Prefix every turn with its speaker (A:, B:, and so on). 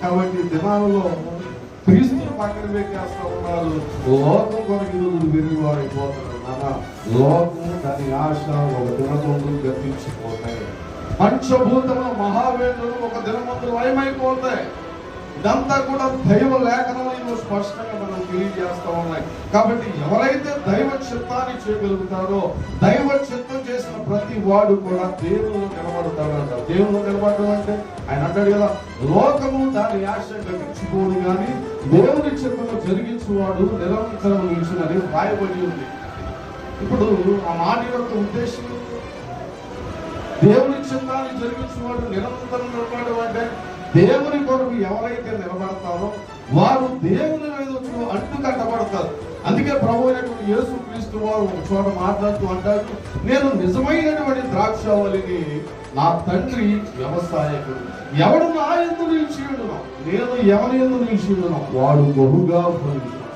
A: కాబట్టి దినాలలో క్రీస్తుని పక్కన పెట్టేస్తా ఉన్నారు. లోకం కొరకు ఈరోజు వెలుగువారైపోతున్నారు. నాన్న, లోకం దాని ఆశ ఒక దినమందులు గర్తించిపోతాయి. పంచభూతముల మహావేదులు ఒక దినమందులు లయమైపోతాయి. ఇదంతా కూడా దైవ లేఖనంలో స్పష్టంగా మనం తెలియజేస్తా ఉన్నాయి. కాబట్టి ఎవరైతే దైవ చిత్తాన్ని చేయగలుగుతారో, దైవ చిత్తం చేసిన ప్రతి వాడు కూడా దేవుళ్ళు నిలబడతాడంట. దేవుళ్ళు నిలబడడం అంటే ఆయన అంటాడు కదా, లోకము దాని ఆశ గతించిపోదు కానీ దేవుని చిత్తము జరిగించువాడు నిరంతరం నిలిచినని రాయబడి ఉంది. ఇప్పుడు ఆ మాట యొక్క ఉద్దేశం, దేవుని చిత్తాన్ని జరిగించువాడు నిరంతరం నిలబడడం అంటే దేవుని కొరకు ఎవరైతే నిలబడతారో వారు దేవుని మీద అడ్డు కట్టబడతారు. అందుకే ప్రభు అయినటువంటి యేసుక్రీస్తు వారు ఒక చోట మాట్లాడుతూ అంటారు, నేను నిజమైనటువంటి ద్రాక్షావళిని, నా తండ్రి వ్యవసాయకుడు. ఎవడు నా యందు నిలిచి ఉండునో, నేను ఎవరి యందు నిలిచి ఉండునో వాడు బహుగా ఫలించును.